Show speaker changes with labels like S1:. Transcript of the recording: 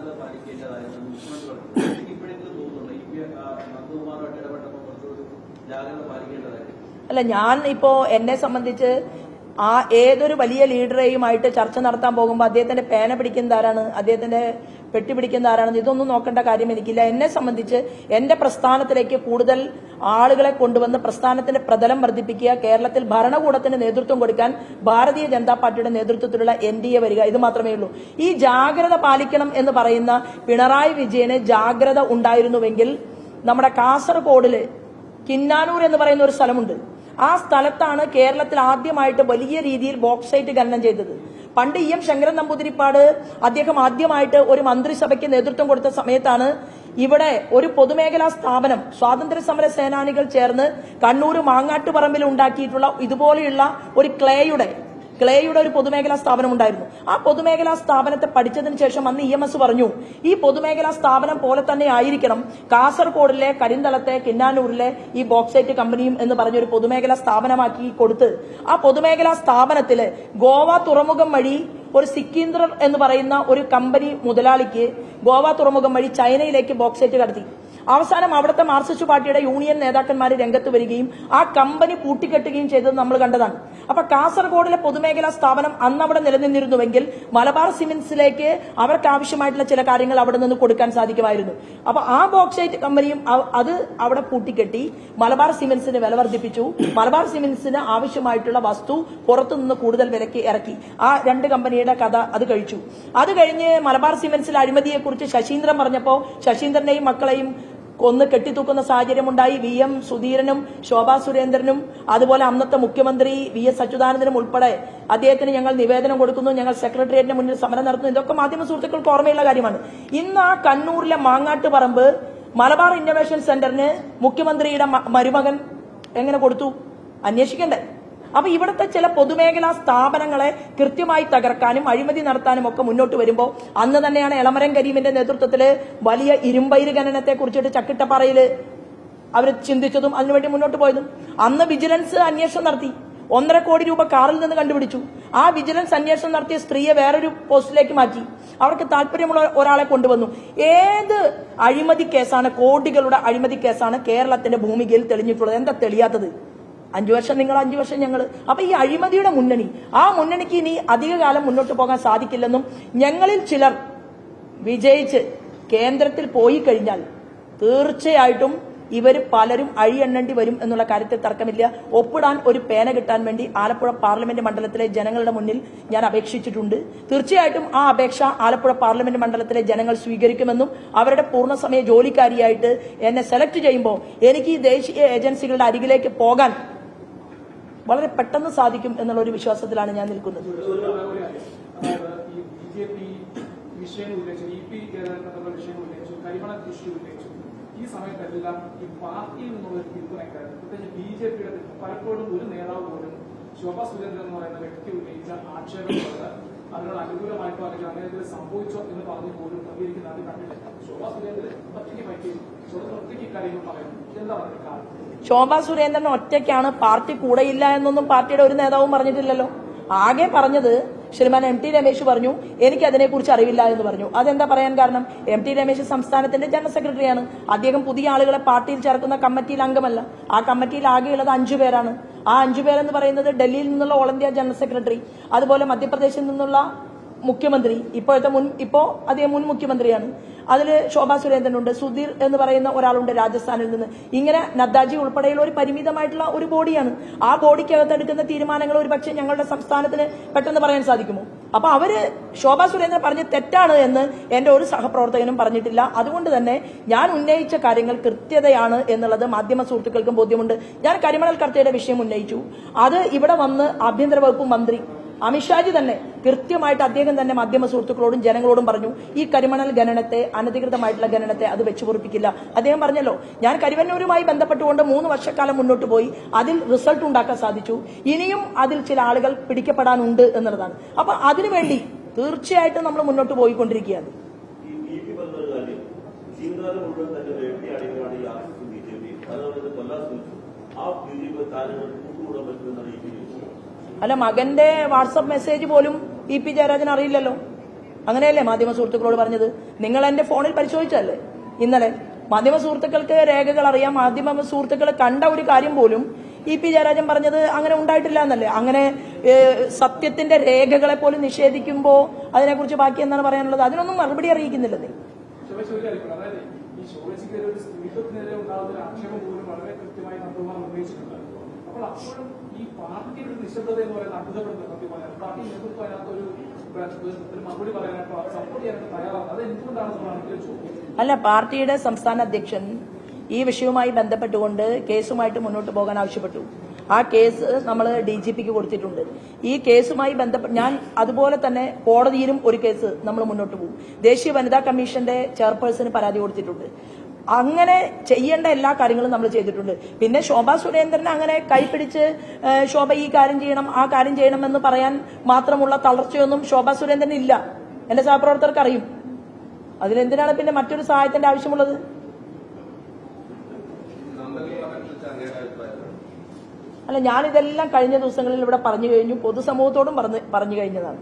S1: ജാഗ്രത പാലിക്കേണ്ടതായിരുന്നു മുഖ്യമന്ത്രി ഇപ്പോഴെങ്കിലും തോന്നുന്നുണ്ട് നന്ദകുമാറുമായിട്ട് ഇടപെട്ടപ്പോൾ കുറച്ചുകൂടി ജാഗ്രത പാലിക്കേണ്ടതായിരുന്നു.
S2: അല്ല, ഞാൻ ഇപ്പോ എന്നെ സംബന്ധിച്ച് ഏതൊരു വലിയ ലീഡറെയുമായിട്ട് ചർച്ച നടത്താൻ പോകുമ്പോൾ അദ്ദേഹത്തിന്റെ പേന പിടിക്കുന്ന ആരാണ്, അദ്ദേഹത്തിന്റെ പെട്ടി പിടിക്കുന്ന ആരാണെന്ന് ഇതൊന്നും നോക്കേണ്ട കാര്യം എനിക്കില്ല. എന്നെ സംബന്ധിച്ച് എന്റെ പ്രസ്ഥാനത്തിലേക്ക് കൂടുതൽ ആളുകളെ കൊണ്ടുവന്ന് പ്രസ്ഥാനത്തിന്റെ പ്രതലം വർദ്ധിപ്പിക്കുക, കേരളത്തിൽ ഭരണകൂടത്തിന് നേതൃത്വം കൊടുക്കാൻ ഭാരതീയ ജനതാ പാർട്ടിയുടെ നേതൃത്വത്തിലുള്ള NDA വരിക, ഇത് മാത്രമേ ഉള്ളൂ. ഈ ജാഗ്രത പാലിക്കണം എന്ന് പറയുന്ന പിണറായി വിജയന് ജാഗ്രത ഉണ്ടായിരുന്നുവെങ്കിൽ നമ്മുടെ കാസർഗോഡില് കിന്നാനൂർ എന്ന് പറയുന്ന ഒരു സ്ഥലമുണ്ട്. ആ സ്ഥലത്താണ് കേരളത്തിൽ ആദ്യമായിട്ട് വലിയ രീതിയിൽ ബോക്സൈറ്റ് ഖനനം ചെയ്തത്. പണ്ട് EM ശങ്കരൻ നമ്പൂതിരിപ്പാട് അദ്ദേഹം ആദ്യമായിട്ട് ഒരു മന്ത്രിസഭയ്ക്ക് നേതൃത്വം കൊടുത്ത സമയത്താണ് ഇവിടെ ഒരു പൊതുമേഖലാ സ്ഥാപനം സ്വാതന്ത്ര്യ സമര സേനാനികൾ ചേർന്ന് കണ്ണൂർ മാങ്ങാട്ടുപറമ്പിൽ ഉണ്ടാക്കിയിട്ടുള്ള ഇതുപോലെയുള്ള ഒരു ക്ലേയുടെ ഒരു പൊതുമേഖലാ സ്ഥാപനം ഉണ്ടായിരുന്നു. ആ പൊതുമേഖലാ സ്ഥാപനത്തെ പഠിച്ചതിന് ശേഷം അന്ന് EMS പറഞ്ഞു, ഈ പൊതുമേഖലാ സ്ഥാപനം പോലെ തന്നെ ആയിരിക്കണം കാസർഗോഡിലെ കരിന്തളത്തെ കിന്നാനൂരിലെ ഈ ബോക്സൈറ്റ് കമ്പനിയും എന്ന് പറഞ്ഞൊരു പൊതുമേഖലാ സ്ഥാപനമാക്കി കൊടുത്ത് ആ പൊതുമേഖലാ സ്ഥാപനത്തില് ഗോവ തുറമുഖം വഴി ഒരു സിക്കീന്ദ്രർ എന്ന് പറയുന്ന ഒരു കമ്പനി മുതലാളിക്ക് ഗോവ തുറമുഖം വഴി ചൈനയിലേക്ക് ബോക്സൈറ്റ് കടത്തി. അവസാനം അവിടുത്തെ മാർക്സിസ്റ്റ് പാർട്ടിയുടെ യൂണിയൻ നേതാക്കന്മാർ രംഗത്ത് വരികയും ആ കമ്പനി പൂട്ടിക്കെട്ടുകയും ചെയ്തത് നമ്മൾ കണ്ടതാണ്. അപ്പൊ കാസർഗോഡിലെ പൊതുമേഖലാ സ്ഥാപനം അന്ന് അവിടെ നിലനിന്നിരുന്നുവെങ്കിൽ മലബാർ സിമന്റ്സിലേക്ക് അവർക്ക് ആവശ്യമായിട്ടുള്ള ചില കാര്യങ്ങൾ അവിടെ നിന്ന് കൊടുക്കാൻ സാധിക്കുമായിരുന്നു. അപ്പൊ ആ ബോക്സൈറ്റ് കമ്പനിയും അത് അവിടെ പൂട്ടിക്കെട്ടി മലബാർ സിമന്റ്സിന് വില വർദ്ധിപ്പിച്ചു. മലബാർ സിമന്റ്സിന് ആവശ്യമായിട്ടുള്ള വസ്തു പുറത്തുനിന്ന് കൂടുതൽ വിലയ്ക്ക് ഇറക്കി. ആ രണ്ട് കമ്പനിയുടെ കഥ അത് കഴിച്ചു. അത് കഴിഞ്ഞ് മലബാർ സിമന്റ്സിൽ അഴിമതിയെക്കുറിച്ച് ശശീന്ദ്രൻ പറഞ്ഞപ്പോൾ ശശീന്ദ്രനെയും മക്കളെയും കൊന്ന് കെട്ടിത്തൂക്കുന്ന സാഹചര്യമുണ്ടായി. VM സുധീരനും ശോഭാ സുരേന്ദ്രനും അതുപോലെ അന്നത്തെ മുഖ്യമന്ത്രി VS അച്യുതാനന്ദനും ഉൾപ്പെടെ അദ്ദേഹത്തിന് ഞങ്ങൾ നിവേദനം കൊടുക്കുന്നു, ഞങ്ങൾ സെക്രട്ടേറിയറ്റിന് മുന്നിൽ സമരം നടത്തുന്നു. ഇതൊക്കെ മാധ്യമ സുഹൃത്തുക്കൾക്ക് ഓർമ്മയുള്ള കാര്യമാണ്. ഇന്ന് ആ കണ്ണൂരിലെ മാങ്ങാട്ടുപറമ്പ് മലബാർ ഇന്നൊവേഷൻ സെന്ററിന് മുഖ്യമന്ത്രിയുടെ മരുമകൻ എങ്ങനെ കൊടുത്തു? അന്വേഷിക്കണ്ടേ? അപ്പൊ ഇവിടുത്തെ ചില പൊതുമേഖലാ സ്ഥാപനങ്ങളെ കൃത്യമായി തകർക്കാനും അഴിമതി നടത്താനും ഒക്കെ മുന്നോട്ട് വരുമ്പോൾ അന്ന് തന്നെയാണ് എളമരം കരീമിന്റെ നേതൃത്വത്തില് വലിയ ഇരുമ്പയിര് ഖനനത്തെ കുറിച്ചിട്ട് ചക്കിട്ടപ്പാറയില് അവർ ചിന്തിച്ചതും അതിനുവേണ്ടി മുന്നോട്ട് പോയതും. അന്ന് വിജിലൻസ് അന്വേഷണം നടത്തി 1.5 കോടി രൂപ കാറിൽ നിന്ന് കണ്ടുപിടിച്ചു. ആ വിജിലൻസ് അന്വേഷണം നടത്തിയ സ്ത്രീയെ വേറൊരു പോസ്റ്റിലേക്ക് മാറ്റി. അവർക്ക് താല്പര്യമുള്ള ഒരാളെ കൊണ്ടുവന്നു. ഏത് അഴിമതി കേസാണ്, കോടികളുടെ അഴിമതി കേസാണ് കേരളത്തിന്റെ ഭൂമികയിൽ തെളിഞ്ഞിട്ടുള്ളത്? എന്താ തെളിയാത്തത്? 5 വർഷം നിങ്ങൾ, 5 വർഷം ഞങ്ങൾ. അപ്പൊ ഈ അഴിമതിയുടെ മുന്നണി, ആ മുന്നണിക്ക് ഇനി അധികകാലം മുന്നോട്ട് പോകാൻ സാധിക്കില്ലെന്നും ഞങ്ങളിൽ ചിലർ വിജയിച്ച് കേന്ദ്രത്തിൽ പോയി കഴിഞ്ഞാൽ തീർച്ചയായിട്ടും ഇവർ പലരും അഴിയെണ്ണേണ്ടി വരും എന്നുള്ള കാര്യത്തിൽ തർക്കമില്ല. ഒപ്പിടാൻ ഒരു പേന കിട്ടാൻ വേണ്ടി ആലപ്പുഴ പാർലമെന്റ് മണ്ഡലത്തിലെ ജനങ്ങളുടെ മുന്നിൽ ഞാൻ അപേക്ഷിച്ചിട്ടുണ്ട്. തീർച്ചയായിട്ടും ആ അപേക്ഷ ആലപ്പുഴ പാർലമെന്റ് മണ്ഡലത്തിലെ ജനങ്ങൾ സ്വീകരിക്കുമെന്നും അവരുടെ പൂർണ്ണസമയ ജോലിക്കാരിയായിട്ട് എന്നെ സെലക്ട് ചെയ്യുമ്പോൾ എനിക്ക് ഈ ദേശീയ ഏജൻസികളുടെ അരികിലേക്ക് പോകാൻ വളരെ പെട്ടെന്ന് സാധിക്കും എന്നുള്ള ഒരു വിശ്വാസത്തിലാണ് ഞാൻ നിൽക്കുന്നത്.
S3: ഈ സമയത്തെല്ലാം ഈ പാർട്ടിയിൽ നിന്നുള്ള പിന്തുണക്കാർ, പ്രത്യേകിച്ച് BJPയുടെ പലപ്പോഴും ഒരു നേതാവ് പോലും ശോഭാ സുരേന്ദ്രൻ എന്ന് പറയുന്ന വ്യക്തി ഉന്നയിച്ച ആക്ഷേപങ്ങളുണ്ട് അതിനോട് അനുകൂലമായിട്ടോ അല്ലെങ്കിൽ അങ്ങനെ സംഭവിച്ചോ എന്ന് പറഞ്ഞു പോലും പ്രതികരിക്കുന്ന അത് കണ്ടിട്ടില്ല. ശോഭാ സുരേന്ദ്രൻ ഒറ്റയ്ക്ക് പറ്റി ഒറ്റയ്ക്ക് കാര്യങ്ങൾ പറയുന്നു. എന്താ പറയുക കാരണം?
S2: ശോഭാ സുരേന്ദ്രൻ ഒറ്റയ്ക്കാണ്, പാർട്ടി കൂടെയില്ല എന്നൊന്നും പാർട്ടിയുടെ ഒരു നേതാവും പറഞ്ഞിട്ടില്ലല്ലോ. ആകെ പറഞ്ഞത് ശ്രീമാൻ MT രമേശ് പറഞ്ഞു, എനിക്ക് അതിനെക്കുറിച്ച് അറിവില്ല എന്ന് പറഞ്ഞു. അതെന്താ പറയാൻ കാരണം? MT രമേശ് സംസ്ഥാനത്തിന്റെ ജനറൽ സെക്രട്ടറിയാണ്. അദ്ദേഹം പുതിയ ആളുകളെ പാർട്ടിയിൽ ചേർക്കുന്ന കമ്മിറ്റിയിൽ അംഗമല്ല. ആ കമ്മിറ്റിയിൽ ആകെയുള്ളത് 5 പേരാണ്. ആ 5 പേരെന്ന് പറയുന്നത് ഡൽഹിയിൽ നിന്നുള്ള ഓൾ ഇന്ത്യ ജനറൽ സെക്രട്ടറി, അതുപോലെ മധ്യപ്രദേശിൽ നിന്നുള്ള മുഖ്യമന്ത്രി, ഇപ്പോ അദ്ദേഹം മുൻ മുഖ്യമന്ത്രിയാണ്. അതിൽ ശോഭാ സുരേന്ദ്രനുണ്ട്, സുധീർ എന്ന് പറയുന്ന ഒരാളുണ്ട് രാജസ്ഥാനിൽ നിന്ന്. ഇങ്ങനെ നദ്ദാജി ഉൾപ്പെടെയുള്ള ഒരു പരിമിതമായിട്ടുള്ള ഒരു ബോഡിയാണ്. ആ ബോഡിക്കകത്ത് എടുക്കുന്ന തീരുമാനങ്ങൾ ഒരുപക്ഷെ ഞങ്ങളുടെ സംസ്ഥാനത്തിന് പെട്ടെന്ന് പറയാൻ സാധിക്കുമോ? അപ്പൊ അവര് ശോഭാ സുരേന്ദ്രൻ പറഞ്ഞ് തെറ്റാണ് എന്ന് എന്റെ ഒരു സഹപ്രവർത്തകനും പറഞ്ഞിട്ടില്ല. അതുകൊണ്ട് തന്നെ ഞാൻ ഉന്നയിച്ച കാര്യങ്ങൾ കൃത്യതയാണ് എന്നുള്ളത് മാധ്യമ സുഹൃത്തുക്കൾക്കും ബോധ്യമുണ്ട്. ഞാൻ കരിമണൽ കർത്തയുടെ വിഷയം ഉന്നയിച്ചു. അത് ഇവിടെ വന്ന് ആഭ്യന്തര വകുപ്പ് മന്ത്രി അമിത്ഷാജി തന്നെ കൃത്യമായിട്ട് അദ്ദേഹം തന്നെ മാധ്യമ സുഹൃത്തുക്കളോടും ജനങ്ങളോടും പറഞ്ഞു, ഈ കരിമണൽ ഖനനത്തെ, അനധികൃതമായിട്ടുള്ള ഖനനത്തെ അത് വെച്ചുപൊറിപ്പിക്കില്ല. അദ്ദേഹം പറഞ്ഞല്ലോ, ഞാൻ കരിവന്നൂരുമായി ബന്ധപ്പെട്ടുകൊണ്ട് 3 വർഷക്കാലം മുന്നോട്ട് പോയി, അതിൽ റിസൾട്ട് ഉണ്ടാക്കാൻ സാധിച്ചു. ഇനിയും അതിൽ ചില ആളുകൾ പിടിക്കപ്പെടാനുണ്ട് എന്നുള്ളതാണ്. അപ്പൊ അതിനുവേണ്ടി തീർച്ചയായിട്ടും നമ്മൾ മുന്നോട്ട് പോയിക്കൊണ്ടിരിക്കുകയാണ്. അല്ല, മകന്റെ വാട്സപ്പ് മെസ്സേജ് പോലും EP ജയരാജൻ അറിയില്ലല്ലോ. അങ്ങനെയല്ലേ മാധ്യമ സുഹൃത്തുക്കളോട് പറഞ്ഞത്? നിങ്ങൾ എന്റെ ഫോണിൽ പരിശോധിച്ചല്ലേ ഇന്നലെ? മാധ്യമ സുഹൃത്തുക്കൾക്ക് രേഖകൾ അറിയാം. മാധ്യമ സുഹൃത്തുക്കൾ കണ്ട ഒരു കാര്യം പോലും ഇ പി ജയരാജൻ പറഞ്ഞത് അങ്ങനെ ഉണ്ടായിട്ടില്ല എന്നല്ലേ? അങ്ങനെ സത്യത്തിന്റെ രേഖകളെ പോലും നിഷേധിക്കുമ്പോൾ അതിനെക്കുറിച്ച് ബാക്കി എന്താണ് പറയാനുള്ളത്? അതിനൊന്നും മറുപടി അറിയിക്കുന്നില്ല നിങ്ങൾ.
S3: അതായത് ഈ ശോഭയ്ക്ക് ഒരു സ്ത്രീത്വത്തിനെതിരെ ഉണ്ടാകുന്ന ഒരു ആക്ഷേപം പോലും വളരെ കൃത്യമായി നന്ദകുമാർ ഉന്നയിച്ചിട്ടുണ്ട്. അപ്പോൾ അപ്പോഴും ഈ പാർട്ടിയുടെ ഒരു നിശബ്ദത എന്ന് പറയുന്നത് അത്ഭുതപ്പെടുന്നത്. സത്യമായ പാർട്ടി നേതൃത്വം അതിനകത്തൊരു മറുപടി പറയാനായിട്ടോ സപ്പോർട്ട് ചെയ്യാനായിട്ട് തയ്യാറാണ്. അത് എന്തുകൊണ്ടാണെന്നുള്ളതാണ് എനിക്ക് ചോദ്യം.
S2: അല്ല, പാർട്ടിയുടെ സംസ്ഥാന അധ്യക്ഷൻ ഈ വിഷയവുമായി ബന്ധപ്പെട്ടുകൊണ്ട് കേസുമായിട്ട് മുന്നോട്ട് പോകാൻ ആവശ്യപ്പെട്ടു. ആ കേസ് നമ്മൾ DGPക്ക് കൊടുത്തിട്ടുണ്ട്. ഈ കേസുമായി ബന്ധപ്പെട്ട് ഞാൻ അതുപോലെ തന്നെ കോടതിയിലും ഒരു കേസ് നമ്മൾ മുന്നോട്ട് പോകും. ദേശീയ വനിതാ കമ്മീഷന്റെ ചെയർപേഴ്സന് പരാതി കൊടുത്തിട്ടുണ്ട്. അങ്ങനെ ചെയ്യേണ്ട എല്ലാ കാര്യങ്ങളും നമ്മൾ ചെയ്തിട്ടുണ്ട്. പിന്നെ ശോഭാ സുരേന്ദ്രൻ അങ്ങനെ കൈപിടിച്ച് ശോഭ ഈ കാര്യം ചെയ്യണം ആ കാര്യം ചെയ്യണം എന്ന് പറയാൻ മാത്രമുള്ള തളർച്ചയൊന്നും ശോഭാ സുരേന്ദ്രൻ ഇല്ല. എന്റെ സഹപ്രവർത്തകർക്ക് അറിയും. അതിനെന്തിനാണ് പിന്നെ മറ്റൊരു സഹായത്തിന്റെ ആവശ്യമുള്ളത്? അല്ല, ഞാനിതെല്ലാം കഴിഞ്ഞ ദിവസങ്ങളിൽ ഇവിടെ പറഞ്ഞു കഴിഞ്ഞു, പൊതുസമൂഹത്തോടും പറഞ്ഞു കഴിഞ്ഞതാണ്.